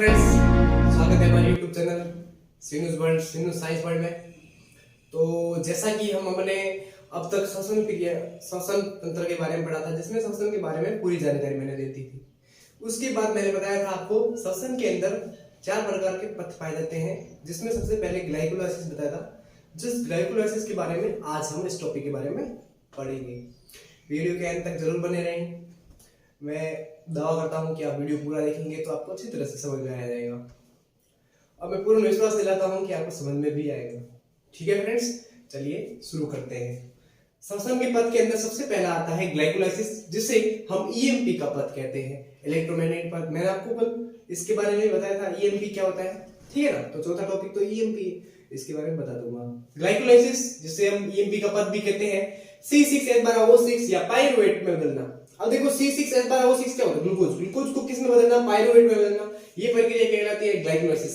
Friends, स्वागत है हमारे YouTube चैनल सीनू साइंस वर्ल्ड में। तो जैसा कि हम अपने अब तक श्वसन तंत्र के बारे में पढ़ा था, जिसमें श्वसन के बारे में पूरी जानकारी मैंने दे दी थी। उसके बाद मैंने बताया था आपको श्वसन के अंदर 4 प्रकार के पथ पाए जाते हैं, जिसमें सबसे पहले ग्लाइकोलाइसिस बताया था। जिस ग्लाइकोलाइसिस के बारे में आज हम इस टॉपिक के बारे में पढ़ेंगे। वीडियो के अंत तक जरूर बने रहें। मैं दावा करता हूं कि आप वीडियो पूरा देखेंगे तो आपको अच्छी तरह से समझ में आ जाएगा, और मैं पूर्ण विश्वास दिलाता हूं कि आपको समझ में भी आएगा। ठीक है फ्रेंड्स, चलिए शुरू करते हैं। श्वसन के पथ के अंदर सबसे पहला आता है ग्लाइकोलाइसिस, जिसे हम ईएमपी का पथ कहते हैं, इलेक्ट्रोमैग्नेटिक पथ। मैंने आपको कल इसके बारे में बताया था ईएमपी क्या होता है, ठीक है ना। तो चौथा टॉपिक तो ईएमपी है, इसके बारे में बता दूंगा। ग्लाइकोलाइसिस जिसे हम ईएमपी का पथ भी कहते हैं, C6H12O6 या पाइरुवेट में बदलना। अब देखो C6H12O6 क्या होता है? ग्लूकोज को किस में बदलना? पाइरुवेट में बदलना। ये प्रक्रिया कहलाती है ग्लाइकोलाइसिस।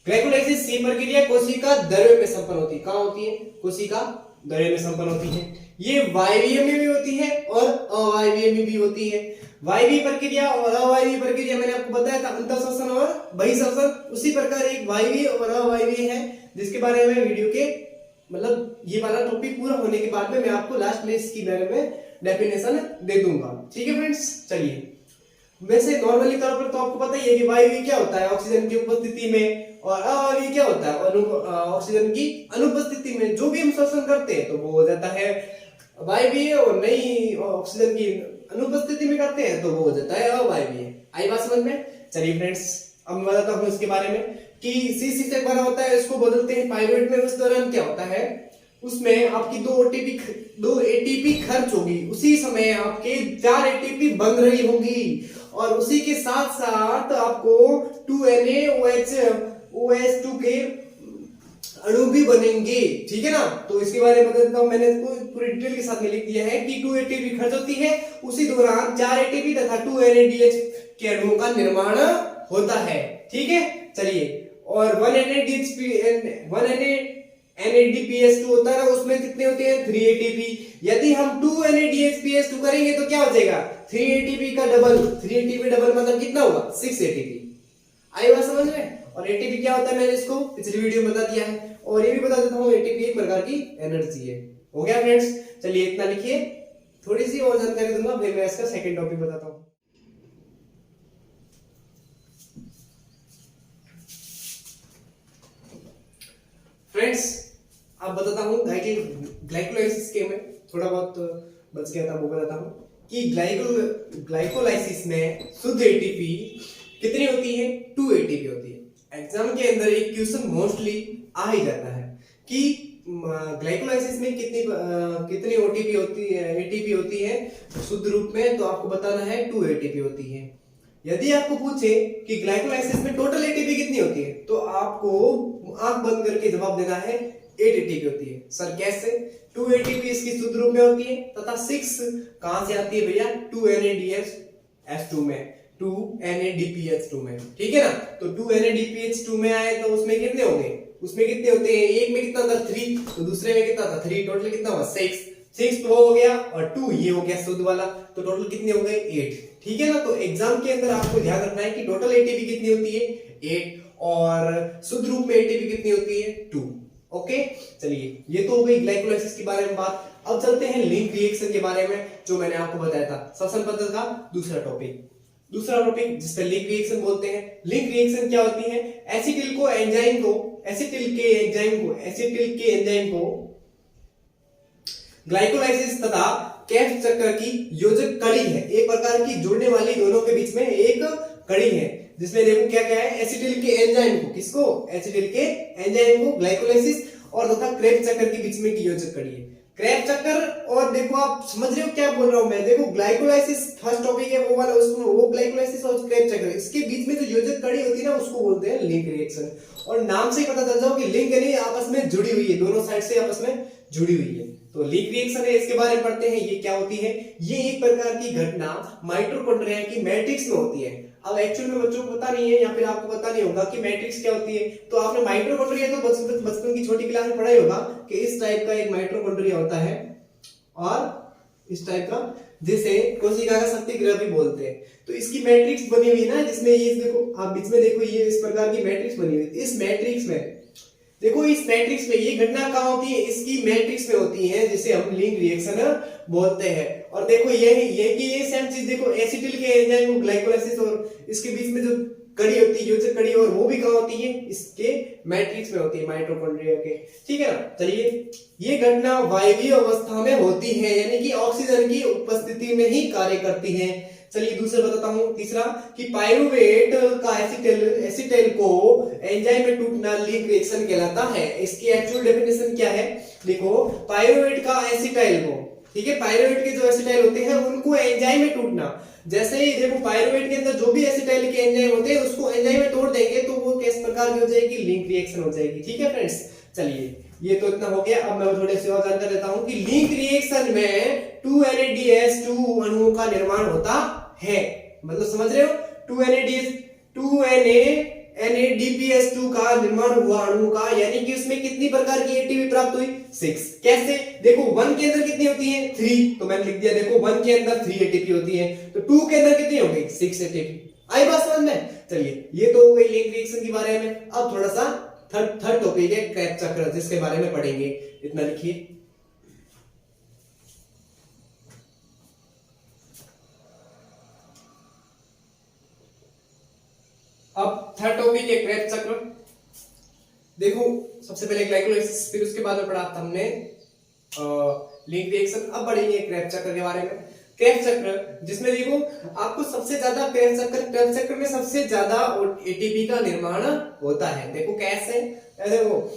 ग्लाइकोलाइसिस ये प्रक्रिया कोशिका द्रव्य में संपन्न होती है। कहां होती है? कोशिका द्रव्य में संपन्न होती है। ये वायवीय में भी होती है और अवायवीय में भी होती है। वायवीय प्रक्रिया और अवायवीय प्रक्रिया मैंने आपको बताया था, अंतःश्वसन और बहिःश्वसन। उसी प्रकार एक वायवीय और अवायवीय है, जिसके बारे में वीडियो के मतलब ये वाला टॉपिक पूरा होने के बाद में मैं आपको लास्ट में इसकी बारे में डेफिनेशन दे दूंगा। ठीक है फ्रेंड्स, चलिए। वैसे नॉर्मली तौर पर तो आपको पता ही है कि वायवीय क्या होता है, ऑक्सीजन की उपस्थिति में, और अवायवीय क्या होता है, ऑक्सीजन की अनुपस्थिति में। जो भी हम श्वसन करते हैं तो वो हो जाता है वायवीय, और नहीं ऑक्सीजन की अनुपस्थिति में करते हैं तो वो हो जाता है अवायवीय। आई बात समझ में? चलिए फ्रेंड्स, अब मैं बताता हूँ इसके बारे में कि C6 एक बार होता है, इसको बदलते हैं पाइरुवेट में। उस दौरान क्या होता है, उसमें आपकी 2 एटीपी खर्च होगी। उसी समय आपके 4 एटीपी बन रही होगी, और उसी के साथ साथ आपको 2NaOH2 के अणु भी बनेंगे। ठीक है ना। तो इसके बारे में बताता हूं, मैंने इसको पूरी डिटेल के साथ में लिख दिया है कि 2 एटीपी खर्च होती है, उसी दौरान 4 एटीपी तथा 2 NADH के अणुओं का निर्माण होता है। ठीक है, चलिए। और 1 NADPH2 होता है, उसमें कितने होते हैं? 3 ATP। यदि हम 2 NADHPH2 करेंगे तो क्या हो जाएगा? 3 ATP का डबल। 3 ATP डबल मतलब कितना होगा? 6 ATP। आई बात समझ में? और ATP क्या होता है मैंने इसको पिछली वीडियो में बता दिया है, और ये भी बता देता हूँ ATP एक प्रकार की एनर्जी है। हो गया फ्रेंड्स, चलिए इतना लिखिए। थोड़ी सी और जानकारी दूंगा, फिर मैं इसका सेकंड टॉपिक बताता हूँ। फ्रेंड्स, अब बताता हूँ ग्लाइकोलाइसिस के में थोड़ा बहुत बच गया था, वो बताता हूँ कि ग्लाइकोलाइसिस में शुद्ध एटीपी कितनी होती है? 2 एटीपी होती है। एग्जाम के अंदर एक क्वेश्चन मोस्टली आ ही जाता है कि ग्लाइकोलाइसिस में कितनी ओटीपी होती है, एटीपी होती है शुद्ध रूप में, तो आपको बताना है 2 एटीपी होती है। यदि आपको पूछे कि ग्लाइकोलाइसिस में टोटल एटीपी कितनी होती है, तो आपको आंख बंद करके जवाब देना है 8 एटीपी होती है। सर कैसे? 2 एटीपी इसकी शुद्ध रूप में होती है, तथा 6 कहां से आती है भैया? 2 NADH2 में, 2 NADPH2 में। ठीक है ना। तो 2 NADPH2 में आए तो उसमें कितने होंगे? उसमें कितने होते हैं? एक में कितना था? 3, तो दूसरे में कितना था? 3। टोटल कितना हुआ? 6 तो हो गया, और 2 ये हो गया शुद्ध वाला, तो टोटल कितने हो गए? 8। ठीक है ना। तो एग्जाम के अंदर आपको ध्यान रखना है कि टोटल एटीपी कितनी होती है? 8, और शुद्ध रूप में एटीपी कितनी होती है? 2। ओके, चलिए, ये तो हो गई ग्लाइकोलाइसिस के बारे में बात। अब चलते हैं लिंक रिएक्शन के बारे में, जो मैंने आपको बताया था श्वसन पद्धति का दूसरा टॉपिक जिसका लिंक रिएक्शन बोलते हैं। लिंक रिएक्शन क्या होती है? एसिटिल के एंजाइम को ग्लाइकोलाइसिस तथा कैफ चक्र की योजक कड़ी है, एक प्रकार की जोड़ने वाली, दोनों के बीच में एक कड़ी है, जिसमें देखो क्या क्या है? एसिटिल के एंजाइम को, किसको? एसिटिल के एंजाइम को ग्लाइकोलाइसिस और तथा क्रेब चक्र के बीच में की योजक कड़ी है। क्रेब चक्र, और देखो आप समझ रहे हो क्या बोल रहा हूं मैं? देखो ग्लाइकोलाइसिस फर्स्ट टॉपिक है, वो वाला, उसको वो ग्लाइकोलाइसिस और क्रेब चक्र, इसके बीच में जो योजक कड़ी होती है ना, उसको बोलते हैं लिंक रिएक्शन। और नाम से ही पता चल जाओ कि लिंक यानी आपस में जुड़ी हुई है, दोनों साइड से आपस में जुड़ी हुई है। तो लिंक रिएक्शन है, इसके बारे में पढ़ते हैं। ये क्या होती है? ये एक प्रकार की घटना माइटोकॉन्ड्रिया की मैट्रिक्स में होती है। अब एक्चुअल में बच्चों को पता नहीं है, या फिर आपको पता नहीं होगा कि मैट्रिक्स क्या होती है। तो आपने माइटोकॉन्ड्रिया तो बचपन की छोटी क्लास में पढ़ा ही होगा कि इस टाइप का एक माइटोकॉन्ड्रिया होता है, और इस टाइप का जिसे कोशिका का शक्ति ग्रह भी बोलते हैं। तो इसकी मैट्रिक्स बनी हुई है ना, जिसमें ये देखो आप बीच में देखो, ये इस प्रकार की मैट्रिक्स बनी हुई है। इस मैट्रिक्स में देखो, इस मैट्रिक्स में ये घटना कहाँ होती है, इसकी मैट्रिक्स में होती है, जिसे हम लिंक रिएक्शन बोलते हैं। और देखो ये सेम चीज देखो, एसिटिल के एंजाइम को ग्लाइकोलाइसिस और इसके बीच में जो कड़ी होती है, योजक कड़ी, और वो भी कहाँ होती है, इसके मैट्रिक्स में होती है, माइटोकॉन्ड्रिया के। ठीक है ना। चलिए, ये घटना वायवीय अवस्था में होती है, यानी कि ऑक्सीजन की उपस्थिति में ही कार्य करती है। चलिए दूसरा बताता हूं, तीसरा, कि पायरुवेट का एसिटाइल को एंजाइम में टूटना लिंक रिएक्शन कहलाता है। इसकी एक्चुअल डेफिनेशन क्या है, देखो, पायरुवेट का एसिटाइल को, ठीक है, पायरुवेट के जो एसिटाइल होते हैं उनको एंजाइम में टूटना, जैसे ही देखो पायरुवेट के अंदर जो भी एसिटाइल के एंजाइम होते हैं उसको एंजाइम में तोड़ देंगे तो वो किस प्रकार की हो जाएगी, लिंक रिएक्शन हो जाएगी। ठीक है फ्रेंड्स, चलिए ये तो इतना हो गया। अब मैं थोड़े से और जानकारी देता हूं कि लिंक रिएक्शन में 2NADH2 अणुओं का निर्माण होता है, मतलब समझ रहे हो, 2NADPH2 का निर्माण हुआ अणु का, यानी कि उसमें कितनी प्रकार की एटीपी प्राप्त हुई, 6। कैसे, देखो 1 के अंदर कितनी होती है, 3, तो मैंने लिख दिया, देखो 1 के अंदर 3 एटीपी होती है, तो 2 के अंदर कितनी होगी, 6 एटीपी। आई बात समझ में। चलिए ये तो हो गई लिंक रिएक्शन के बारे में। अब थोड़ा सा थर्ड टॉपिक है क्रेब्स चक्र, जिसके बारे में पढ़ेंगे। इतना लिखिए, अब थर्ड टॉपिक है क्रेब्स चक्र। देखो सबसे पहले ग्लाइकोलाइसिस, फिर उसके बाद में पढ़ा था हमने लिंक रिएक्शन। अब पढ़ेंगे क्रेब्स चक्र के बारे में। क्रेब्स चक्र, जिसमें देखो आपको सबसे ज्यादा क्रेब्स चक्र में सबसे ज्यादा एटीपी का निर्माण होता है। देखो कैसे, देखो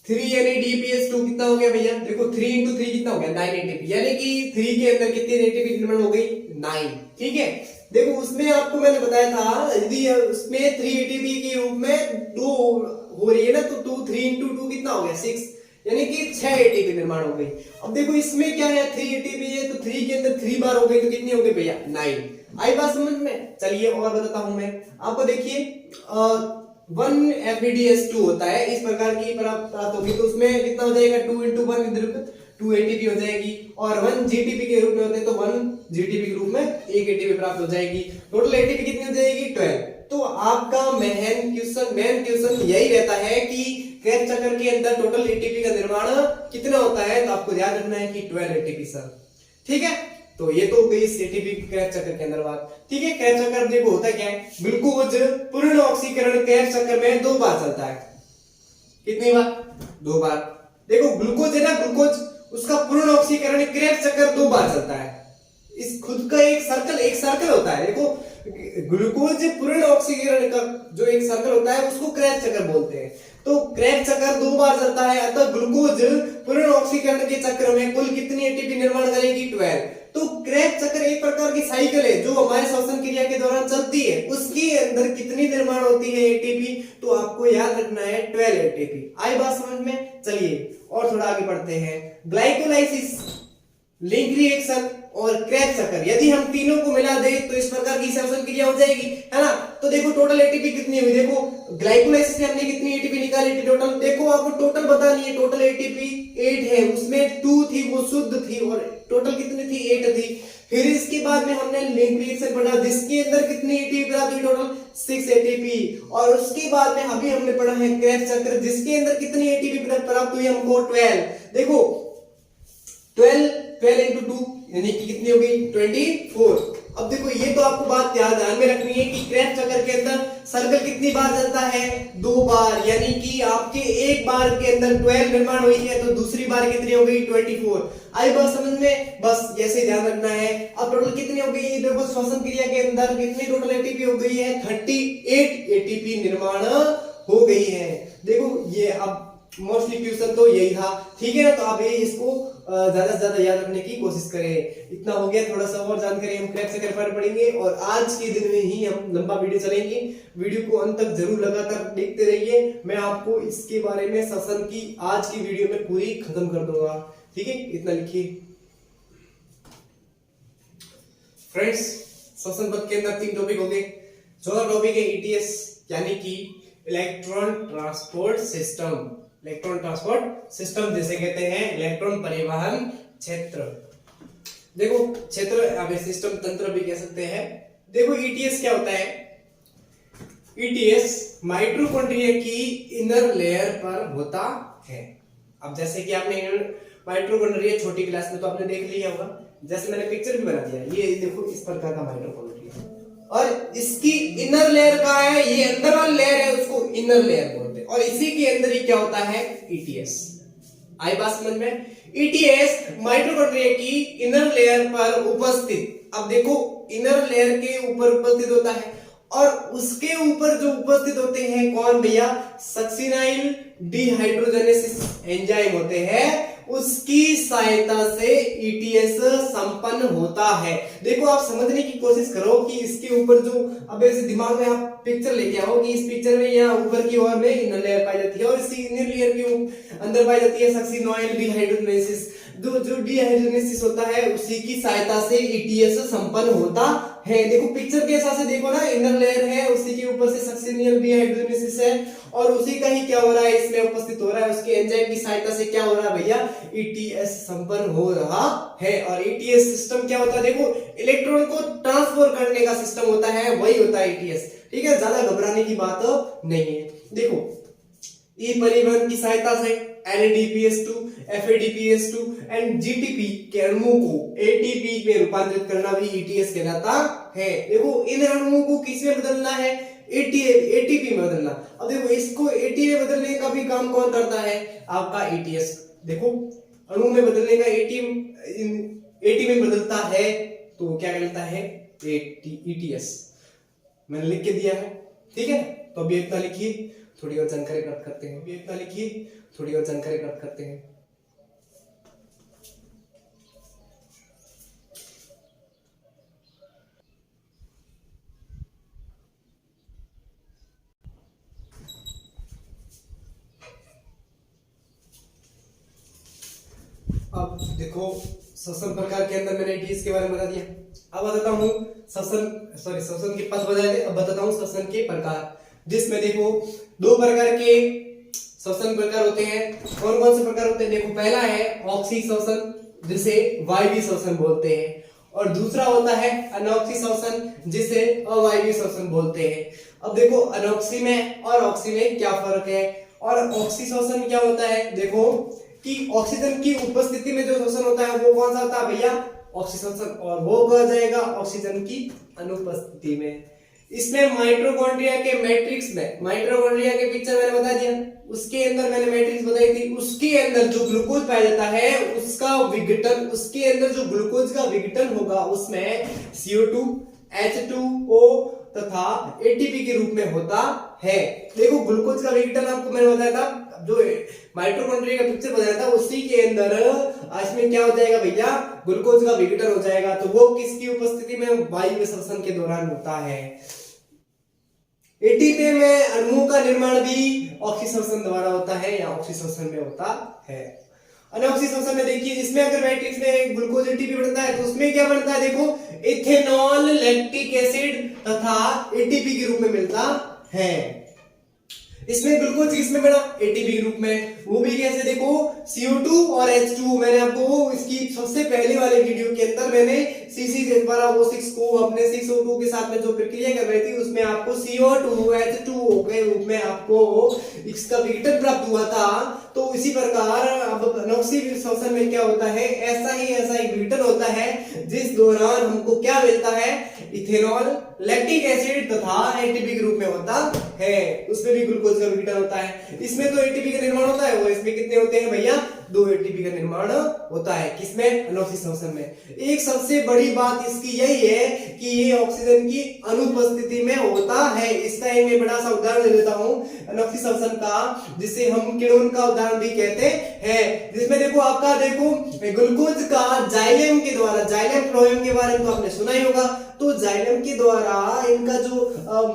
3NADPH2 कितना हो गया भैया, देखो 3 into 3 कितना हो गया, 9 एटीपी, यानी कि 3 के अंदर कितनी एटीपी निर्माण हो गई, 9। ठीक है, देखो उसमें आपको मैंने बताया था, यदि उसमें 3 एटीपी के रूप में 2 हो रही है ना, तो 3 into 2 कितना हो गया, 6, यानी कि 6 एटीपी निर्माण हो गई। अब देखो इसमें क्या है, 3 एटीपी है, तो 3 के अंदर 3 बार हो गई, तो कितनी हो गई भैया, 9। आई बात समझ में। चलिए और बताता हूं मैं आपको, देखिए 1FADH2 होता है, इस प्रकार की प्राप्त होगी, तो उसमें कितना हो जाएगा, 2 into 1 इधर 2 एटीपी हो जाएगी, और 1 GTP के रूप में होते हैं, तो 1 GTP के रूप में 1 एटीपी प्राप्त हो जाएगी। टोटल एटीपी कितनी हो जाएगी, 12। तो आपका मेन क्वेश्चन यही रहता है कि क्रेब्स चक्र के अंदर टोटल एटीपी का निर्माण कितना होता है, तो आपको ध्यान रखना है कि 12 एटीपी सर। ठीक है, तो ये तो हो गई एटीपी क्रेब्स चक्र के अंदर बात। ठीक है, क्रेब्स चक्र देखो होता क्या है, ग्लूकोज पूर्ण ऑक्सीकरण क्रेब्स चक्र में 2 बार चलता है। कितनी बार, 2 बार। देखो ग्लूकोज है ना, ग्लूकोज उसका पूर्ण ऑक्सीकरण क्रेब्स चक्र 2 बार चलता है। इस खुद का एक सर्कल होता है। देखो ग्लूकोज पूर्ण ऑक्सीकरण का जो एक सर्कल होता है उसको क्रेब्स चक्र बोलते हैं। तो क्रेब्स चक्र 2 बार चलता है, अतः ग्लूकोज पूर्ण ऑक्सीकरण के चक्र में कुल कितनी एटीपी निर्माण करेगी, 12। तो क्रेब्स चक्र एक प्रकार की साइकिल है जो हमारे श्वसन क्रिया के दौरान चलती है, उसके अंदर कितनी निर्माण होती है एटीपी, तो आपको याद रखना है 12 एटीपी। आई बात समझ में। चलिए और थोड़ा आगे बढ़ते हैं। ग्लाइकोलाइसिस, लिंक रिएक्शन और क्रेब्स चक्र, यदि हम तीनों को मिला दें तो इस प्रकार की श्वसन क्रिया हो जाएगी, है ना। तो देखो टोटल एटीपी कितनी हुई, देखो ग्लाइकोलाइसिस में हमने कितनी एटीपी निकाली थी टोटल, देखो आपको टोटल बतानी है। टोटल एटीपी 8 है, उसमें 2 थी वो शुद्ध थी, और टोटल कितनी थी, 8 थी। फिर इसके बाद में हमने लिंक रिएक्शन पढ़ा, जिसके अंदर कितनी एटीपी प्राप्त हुई, टोटल 6 एटीपी। और उसके बाद में अभी हमने पढ़ा है क्रेब्स चक्र, जिसके अंदर कितनी एटीपी प्राप्त हुई हमको, 12। देखो 12 into 2 यानी कि कितनी हो गई, 24। अब देखो ये तो आपको बात ध्यान में रखनी है कि क्रेब्स चक्र के अंदर सर्कल कितनी बार चलता है, 2 बार, यानी कि आपके एक बार के अंदर 12 निर्माण हुई है, तो दूसरी बार कितनी हो गई, 24। आई बात समझ में, बस ऐसे ध्यान रखना है। अब टोटल कितनी हो गई, देखो श्वसन क्रिया के अंदर कितनी टोटल एटीपी हो गई है, 38 एटीपी निर्माण हो गई है। देखो ये अब मोस्टली क्वेश्चन तो यही था। ठीक है ना, तो आप ये इसको ज्यादा से ज्यादा याद रखने की कोशिश करें। इतना हो गया, थोड़ा सा और जानकारी हम क्रेब्स चक्र पर पढ़ेंगे, और आज के दिन में ही हम लंबा वीडियो चलेंगे। वीडियो को अंत तक जरूर लगातार देखते रहिए, मैं आपको इसके बारे में श्वसन की आज की वीडियो में पूरी खत्म कर दूंगा। ठीक है, इतना लिखिए फ्रेंड्स। श्वसन पथ के अंदर 3 टॉपिक हो गए। चौथा टॉपिक है ETS, यानी कि electron transport system. Electron transport system जिसे कहते हैं इलेक्ट्रॉन परिवहन क्षेत्र। देखो क्षेत्र अब सिस्टम तंत्र भी कह सकते हैं। देखो ईटीएस क्या होता है? ईटीएस माइटोकॉन्ड्रिया की इनर लेयर पर होता है। अब जैसे कि आपने माइटोकॉन्ड्रिया छोटी क्लास में तो आपने देख लिया होगा, जैसे मैंने पिक्चर भी बना दिया, ये देखो इस प्रकार का माइटोकॉन्ड्रिया, और इसकी इनर लेयर का है, ये अंदर वाली लेयर है, उसको इनर लेयर बोलते हैं, और इसी के अंदर ही क्या होता है? ईटीएस। आई बात समझ में? ईटीएस माइटोकॉन्ड्रिया की इनर लेयर पर उपस्थित, अब देखो इनर लेयर के ऊपर उपस्थित होता है, और उसके ऊपर जो उपस्थित होते हैं कौन भैया? सक्सिनाइल डिहाइड्रोजनेसिस एंजाइम होते हैं, उसकी सहायता से ईटीएस संपन्न होता है। देखो आप समझने की कोशिश करो कि इसके ऊपर जो, अब ऐसे दिमाग में आप पिक्चर लेके आओ कि इस पिक्चर में यहाँ ऊपर की ओर में इनर लेयर पाई जाती है, और इसी इनर लेयर के अंदर पाई जाती है सक्सिनाइल डिहाइड्रोजनेसिस। जो डिहाइड्रोजनेसिस होता है उसी की सहायता से ईटीएस संपन्न होता है। देखो पिक्चर के हिसाब से देखो ना, इनर लेयर है, उसी के ऊपर से सक्सिनाइल डिहाइड्रोजनेसिस है, और उसी का ही क्या हो रहा है? इसमें उपस्थित हो रहा है, उसके एंजाइम की सहायता से क्या हो रहा है भैया? ईटीएस संपन्न हो रहा है। और ईटीएस सिस्टम क्या होता है? देखो इलेक्ट्रॉन को ट्रांसफर करने का सिस्टम होता है, वही होता है ईटीएस। ठीक है, ज्यादा घबराने की बात नहीं है। देखो ई परिवहन की सहायता से NADPH2, FADPH2 एंड GTP के अणुओं को ATP में रूपांतरित करना भी ETS कहलाता है। देखो इन अणुओं को किस में बदलना है? ATP में बदलना। अब देखो इसको ATP में बदलने का भी काम कौन करता है? आपका ETS। देखो अणु में बदलने का ATP में बदलता है तो क्या कहलाता है? ETS। मैंने लिख के दिया है, ठीक है। तो अभी इतना लिखिए, थोड़ी और जानकारी प्राप्त करते हैं। इतना लिखिए, थोड़ी और जानकारी प्राप्त करते हैं। अब देखो श्वसन प्रकार के अंदर मैंने ईटीएस के बारे में बता दिया। अब बताता हूँ श्वसन के पथ बताए थे, अब बताता हूँ श्वसन के प्रकार, जिसमें देखो दो प्रकार के श्वसन प्रकार होते हैं। कौन कौन से प्रकार होते हैं? देखो पहला है ऑक्सी श्वसन, जिसे वायवीय श्वसन बोलते हैं, और दूसरा होता है अनॉक्सी श्वसन, जिसे अवायवीय श्वसन बोलते हैं। अब देखो अनॉक्सी में और ऑक्सी में क्या फर्क है? और ऑक्सी श्वसन क्या होता है? देखो कि ऑक्सीजन की उपस्थिति में जो श्वसन होता है वो कौन सा होता है भैया? ऑक्सी श्वसन। और वो कहा जाएगा ऑक्सीजन की अनुपस्थिति में। इसमें माइटोकॉन्ड्रिया के मैट्रिक्स में, माइटोकॉन्ड्रिया के पिक्चर मैंने बता दिया, उसके अंदर मैंने मैट्रिक्स बताई थी, उसके अंदर जो ग्लूकोज पाया जाता है उसका विघटन, उसके अंदर जो ग्लूकोज का विघटन होगा उसमें CO2, H2O तथा ATP के रूप में होता है। देखो ग्लूकोज का विघटन आपको मैंने बताया था, जो माइटोकॉन्ड्रिया का पिक्चर बताया था उसी के अंदर इसमें क्या हो जाएगा भैया? ग्लूकोज का विघटन हो जाएगा। तो वो किसकी उपस्थिति में? वायवीय श्वसन के दौरान होता है। एटीपी में अणुओं का निर्माण भी ऑक्सीश्वसन द्वारा होता है या ऑक्सीश्वसन में होता है। अनऑक्सीश्वसन में देखिए, इसमें अगर मैट्रिक्स में ग्लूकोज एटीपी बनता है तो उसमें क्या बनता है? देखो इथेनॉल, लैक्टिक एसिड तथा एटीपी के रूप में मिलता है। इसमें ग्लूकोज किसमें बना? एटीपी के रूप में। वो भी कैसे? देखो CO2 और H2O, मैंने आपको इसकी सबसे पहले वाले वीडियो के अंदर मैंने C6H12O6 को अपने 6O2 के साथ में जो प्रक्रिया कर रही थी उसमें आपको CO2 H2O के रूप में आपको इसका विघटन प्राप्त हुआ था। तो इसी प्रकार अब अनऑक्सीश्वसन में क्या होता है? ऐसा ही विघटन होता है जिस दौरान हमको क्या मिलता है? इथेनॉल, लैक्टिक एसिड तथा एटीपी के रूप में होता है। उसमें भी ग्लूकोज का विघटन होता है। इसमें तो एटीपी का निर्माण होता है, वो इसमें कितने होते हैं भैया? 2 एटीपी का निर्माण होता है। किसमें? अनऑक्सीश्वसन में। एक सबसे बड़ी बात इसकी यही है कि ये ऑक्सीजन की अनुपस्थिति में होता है। इसका एक मैं बड़ा सा उदाहरण दे देता हूं अनऑक्सीश्वसन का, जिसे हम किणोन का उदाहरण भी कहते हैं। जिसमें देखो आपका देखो ग्लूकोज का जाइलम के द्वारा, जाइलम फ्लोएम के बारे में तो आपने सुना ही होगा, तो जाइलम के द्वारा इनका जो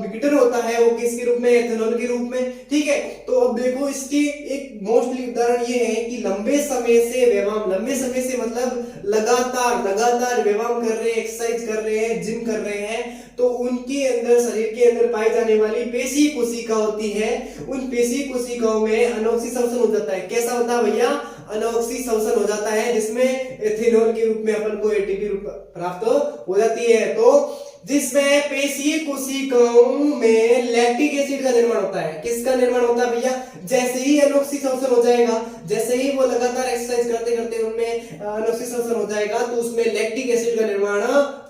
विघटन होता है वो किसके रूप में? एथेनॉल के रूप में। ठीक है, तो अब देखो इसकी एक मोस्टली उदाहरण ये है कि लंबे समय से व्यायाम, लंबे समय से मतलब लगातार व्यायाम कर रहे हैं, एक्सरसाइज कर रहे हैं, जिम कर रहे हैं, तो उनके अंदर, शरीर के अंदर पाई जाने वाली पेशी कोशिका होती है, उन पेशी कोशिकाओं में अनऑक्सीश्वसन हो जाता है। कैसा होता है भैया? अनोक्सी शोषण हो जाता है, जिसमें एथेनॉल के रूप में अपन को एटीपी प्राप्त हो जाती है। तो जिसमें पेशीय कोशिकाओं में लैक्टिक एसिड का निर्माण होता है। किसका निर्माण होता है भैया? जैसे ही अनोक्सी शोषण हो जाएगा, जैसे ही वो लगातार एक्सरसाइज करते करते उनमें अनोक्सी शोषण हो जाएगा, तो उसमें लैक्टिक एसिड का निर्माण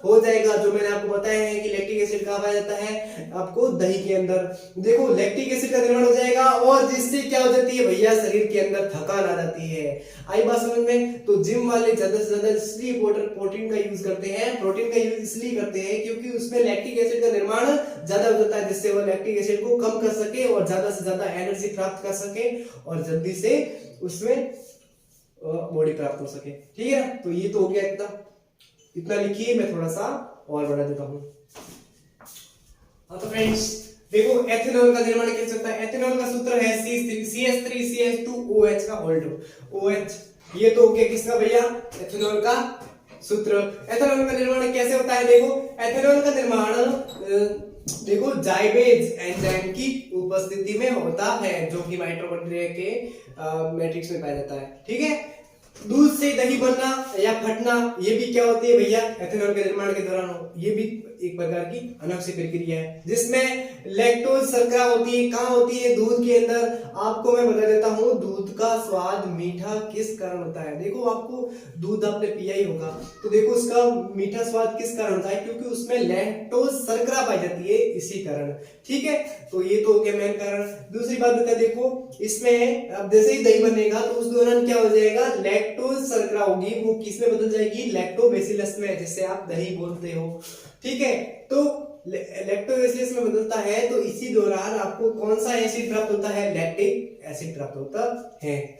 हो जाएगा। जो मैंने आपको बताया है कि लैक्टिक एसिड कहाँ पाया जाता है? आपको दही के अंदर। देखो लैक्टिक एसिड का निर्माण हो जाएगा और जिससे क्या हो जाती है भैया? शरीर के अंदर थकान आ जाती है। आई बात समझ में? तो जिम वाले ज्यादा से ज्यादा इसलिए प्रोटीन का यूज करते हैं, प्रोटीन का यूज इसलिए करते हैं क्योंकि उसमें लैक्टिक एसिड का निर्माण ज्यादा हो जाता है, जिससे वो लैक्टिक एसिड को कम कर सके और ज्यादा से ज्यादा एनर्जी प्राप्त कर सके और जल्दी से उसमें बॉडी प्राप्त हो सके। ठीक है, तो ये तो हो गया इतना लिखिए। मैं थोड़ा सा और बढ़ा देता हूं। हाँ तो फ्रेंड्स देखो एथेनॉल का निर्माण कैसे होता है? एथेनॉल का सूत्र है CH3CH2OH का होल टू OH। ये तो हो गया किसका भैया? एथेनॉल का सूत्र। एथेनॉल का निर्माण कैसे होता है? देखो एथेनॉल का निर्माण देखो जाइमेज एंजाइम की उपस्थिति में होता है, जो कि माइटोकॉन्ड्रिया के मैट्रिक्स में पाया जाता है। ठीक है, दूध से दही बनना या फटना, ये भी क्या होती है भैया? एथेनॉल के निर्माण के दौरान ये भी एक प्रकार की अनोखी प्रक्रिया है, जिसमें लैक्टोज शर्करा होती है। कहाँ होती है? दूध के अंदर। आपको मैं बता देता हूँ दूध का स्वाद मीठा किस कारण होता है। देखो आपको दूध आपने पिया ही होगा, तो देखो उसका मीठा स्वाद किस कारण होता है? क्योंकि उसमें लैक्टोज शर्करा पाई जाती है, इसी कारण। ठीक है, तो ये तो हो गया मेन कारण। दूसरी बात बता, देखो इसमें अब जैसे ही दही बनेगा तो उस दौरान क्या हो जाएगा? लैक्टोज शर्करा होगी, वो किस में बदल जाएगी? लैक्टोबैसिलस में, जिससे आप दही बोलते हो। ठीक है, तो लैक्टोबैसिलस में बदलता है, तो इसी दौरान आपको कौन सा एसिड प्राप्त होता है? लैक्टिक एसिड प्राप्त होता है।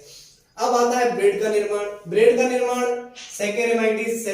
अब आता है ब्रेड का निर्माण। ब्रेड का निर्माण सैकेरेमाइटिस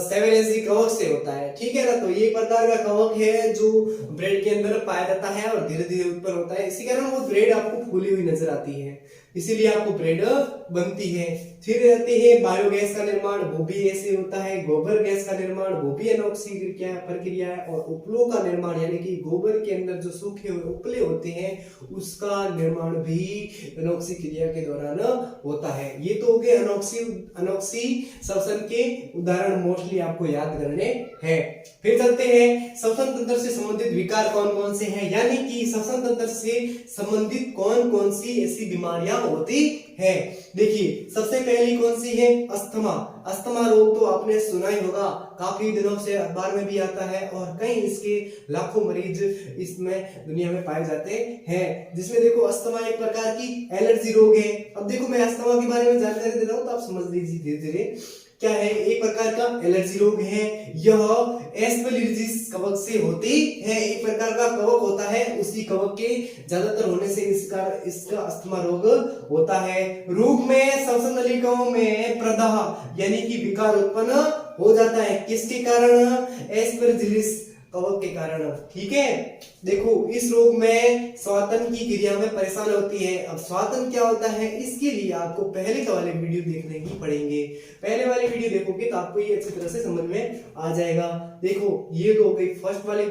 सेवेलेसी कवक से होता है। ठीक है ना, तो ये प्रकार का कवक है जो ब्रेड के अंदर पाया जाता है और धीरे धीरे उत्पन्न होता है। इसी कारण वो ब्रेड आपको फूली हुई नजर आती है, इसीलिए आपको ब्रेड बनती है। फिर रहते हैं बायोगैस का निर्माण, वो भी ऐसे होता है। गोबर गैस का निर्माण, वो भी अनोखी प्रक्रिया है। और उपलों का निर्माण, यानी कि गोबर के अंदर जो सूखे हुए उपले होते हैं, उसका निर्माण भी अनोखी क्रिया के दौरान होता है। ये तो हो गए अनोखी श्वसन के उदाहरण, मोस्टली आपको याद करने हैं। फिर चलते हैं श्वसन तंत्र से संबंधित विकार कौन कौन से हैं, यानी कि श्वसन तंत्र से संबंधित कौन कौन सी ऐसी बीमारियां होती है। देखिए सबसे पहली कौन सी है? अस्थमा। अस्थमा रोग तो आपने सुना ही होगा, काफी दिनों से अखबार में भी आता है और कई इसके लाखों मरीज इसमें दुनिया में पाए जाते हैं। जिसमें देखो अस्थमा एक प्रकार की एलर्जी रोग है। अब देखो मैं अस्थमा के बारे में जानकारी दे रहा हूं तो आप समझ लीजिए धीरे धीरे क्या है। एक प्रकार का एलर्जी रोग है। यह एस्पेरिलजिस कवक से होती है। एक प्रकार का कवक होता है, उसी कवक के ज्यादातर होने से इसका अस्थमा रोग होता है। रोग में श्वसन नलिकाओं में प्रदाह यानी कि विकार उत्पन्न हो जाता है। किसके कारण? एस्पेरिलजिस कवक के कारण। ठीक है, देखो इस रोग में श्वासन की क्रिया में परेशान होती है। अब श्वासन क्या होता है, इसके लिए आपको पहले वाले वीडियो देखने ही पड़ेंगे। पहले वाले वीडियो देखोगे तो आपको ये अच्छी तरह से समझ में आ जाएगा। देखो ये तो हो गई फर्स्ट वाली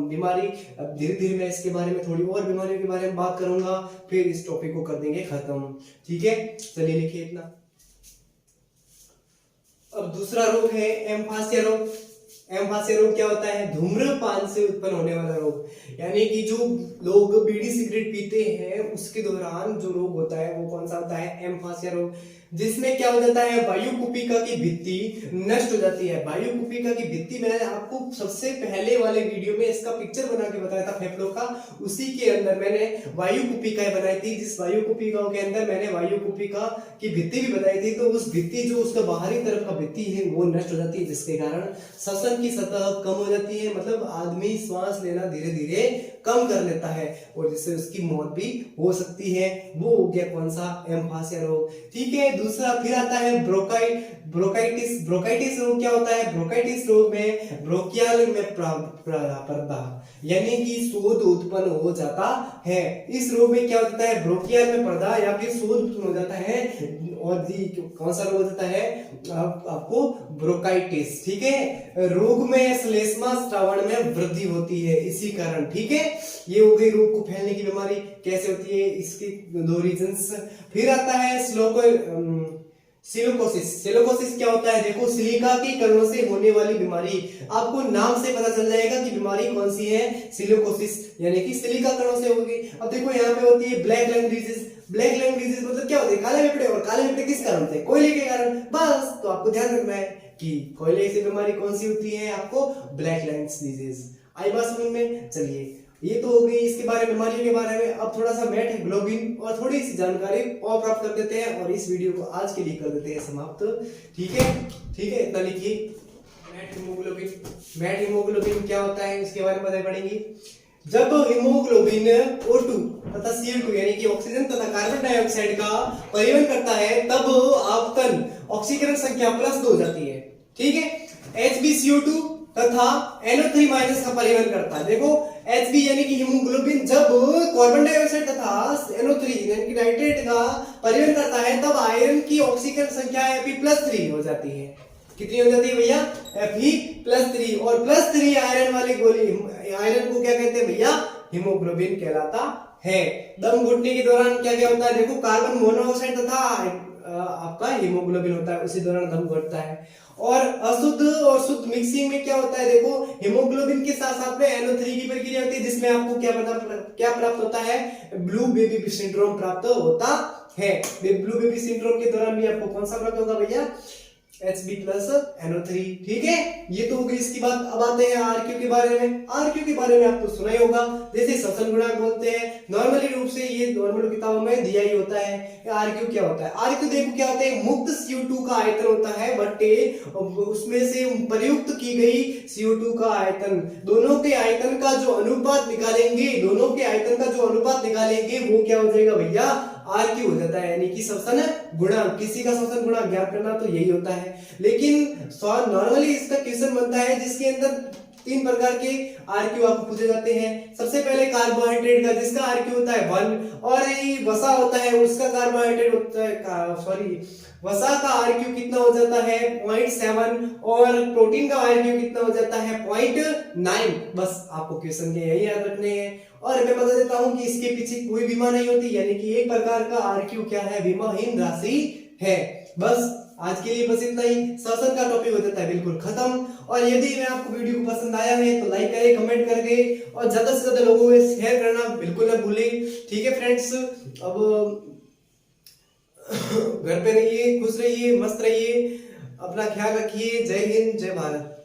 बीमारी। अब धीरे धीरे मैं इसके बारे में थोड़ी और बीमारियों के बारे में बात करूंगा, फिर इस टॉपिक को कर देंगे खत्म। ठीक है, चलिए लिखिए इतना। अब दूसरा रोग है एम्फासिया रोग। एम्फासिया रोग क्या होता है? धूम्रपान से उत्पन्न होने वाला रोग, यानी कि जो लोग बीड़ी सिगरेट पीते हैं उसके दौरान जो रोग होता है वो कौन सा होता है? एम्फासिया रोग। जिसमें क्या हो जाता है? वायु कुपिका की भित्ति नष्ट हो जाती है। वायु कुपिका की भित्ति मैंने आपको सबसे पहले वाले वीडियो में इसका पिक्चर बना के बताया था फेफड़ों का, उसी के अंदर मैंने वायु कुपिकाएं बनाई थी। जिस वायु कुपिकाओं के अंदर मैंने वायु कुपिका की भित्ति भी बताई थी, तो उस भित्ति जो उसका बाहरी तरफ का भित्ति है वो नष्ट हो जाती है, जिसके कारण श्वसन की सतह कम हो जाती है। मतलब आदमी श्वास लेना धीरे धीरे कम कर लेता है और जिससे उसकी मौत भी हो सकती है। वो हो गया कौन सा? एम्फासिया रोग। ठीक है, दूसरा फिर आता है ब्रोंकाइटिस। ब्रोंकाइटिस रोग क्या होता है? ब्रोंकाइटिस रोग में ब्रोंकियल में प्रदाह यानी कि शोथ उत्पन्न हो जाता है। इस रोग में क्या होता है? ब्रोंकियल में प्रदाह या फिर शोथ उत्पन्न हो जाता है और जी कौन सा रोग होता है आपको ब्रोंकाइटिस, ठीक है। रोग में श्लेष्मा श्रावण में वृद्धि होती है इसी कारण, ठीक है। ये हो गई रोग को फैलने की बीमारी। कैसे होती है इसके दो रीजंस। फिर आता है सिलिकोसिस। सिलिकोसिस क्या होता है, देखो सिलिका के कणों से होने वाली बीमारी। आपको नाम से पता चल जाएगा कि बीमारी कौन सी है, सिलिकोसिस, यानी कि सिलिका कणों से होगी। अब देखो यहाँ पे होती है black lung disease. Black lung disease मतलब क्या होती है, काले फेफड़े। और काले फेफड़े किस कारण से, कोयले के कारण। बस तो आपको ध्यान रखना है कि कोयले से बीमारी कौन सी होती है, आपको ब्लैक लंग डिजीज। आई बात समझ में। चलिए ये तो हो गई इसके बारे में, बीमारियों के बारे में। अब थोड़ा सा मेटहेमोग्लोबिन और थोड़ी सी जानकारी और प्राप्त कर देते हैं और इस वीडियो को आज के लिए कर देते हैं समाप्त, ठीक है। ठीक है, इतना लिखिए। मेटहेमोग्लोबिन, मेटहेमोग्लोबिन क्या होता है इसके बारे में पढ़ेंगे। जब हीमोग्लोबिन O2 तथा CO2 यानी कि ऑक्सीजन तथा कार्बन डाइऑक्साइड का परिवहन करता है तब आपतन ऑक्सीकरण संख्या +2 हो जाती है, ठीक है। HbCO2 तथा NO3 माइनस का परिवहन करता है। देखो Hb यानी कि हीमोग्लोबिन जब कार्बन डाइऑक्साइड तथा NO3 यानी कि नाइट्रेट का परिवहन करता है तब आयरन की ऑक्सीकरण संख्या Fe+3 हो जाती है। कितनी हो जाती है भैया, Fe+3। और +3 आयरन वाली गोली, आयरन को क्या कहते हैं भैया, हीमोग्लोबिन कहलाता है। दम घुटने के दौरान क्या क्या होता है, देखो कार्बन मोनोऑक्साइड तथा आपका हीमोग्लोबिन होता है, उसी दौरान दम घटता है। और अशुद्ध और शुद्ध मिक्सिंग में क्या होता है, देखो हीमोग्लोबिन के साथ साथ में NO3 की प्रक्रिया होती है जिसमें आपको क्या प्राप्त होता है, ब्लू बेबी सिंड्रोम प्राप्त होता है। ब्लू बेबी सिंड्रोम के दौरान भी आपको कौन सा प्राप्त होगा भैया, Hb+NO3, ठीक है। ये तो हो गई इसकी बात। अब आते हैं आरक्यू के बारे में। आरक्यू के बारे में आपको सुना ही होगा, जैसे श्वसन गुणांक बोलते हैं। नॉर्मली रूप से ये नॉर्मल किताबों में दिया ही होता है। आरक्यू क्या होता है, आरक्यू देखो क्या होता है, मुक्त CO2 का आयतन होता है बटे उसमें से प्रयुक्त की गई CO2 का आयतन। दोनों के आयतन का जो अनुपात निकालेंगे, दोनों के आयतन का जो अनुपात निकालेंगे वो क्या हो जाएगा भैया, आरक्यू हो जाता है, यानी कि श्वसन गुणांक। किसी का श्वसन गुणांक ज्ञात करना तो यही होता है। लेकिन नॉर्मली इसका क्वेश्चन बनता है जिसके अंदर 3 प्रकार के आरक्यू आपको पूछे जाते हैं। सबसे पहले कार्बोहाइड्रेट का, जिसका आरक्यू होता है 1, और ये वसा होता है उसका कार्बोहाइड्रेट होता है वसा का आरक्यू कितना हो जाता है 0.7, और प्रोटीन का आरक्यू कितना हो जाता है 0.9। बस आपको क्वेश्चन के यही याद रखने हैं। और मैं बता देता हूं कि इसके पीछे कोई बीमा नहीं होती, यानी कि एक प्रकार का आरक्यू क्या है, बीमाहीन राशि है। बस आज के लिए बस इतना ही। श्वसन का टॉपिक हो जाता है बिल्कुल खत्म। और यदि मैं आपको वीडियो को पसंद आया है तो लाइक करें, कमेंट करके और ज्यादा से ज्यादा लोगों में शेयर करना बिल्कुल न भूलें, ठीक है फ्रेंड्स। अब घर पे रहिए, खुश रहिए, मस्त रहिए, अपना ख्याल रखिए। जय हिंद, जय भारत।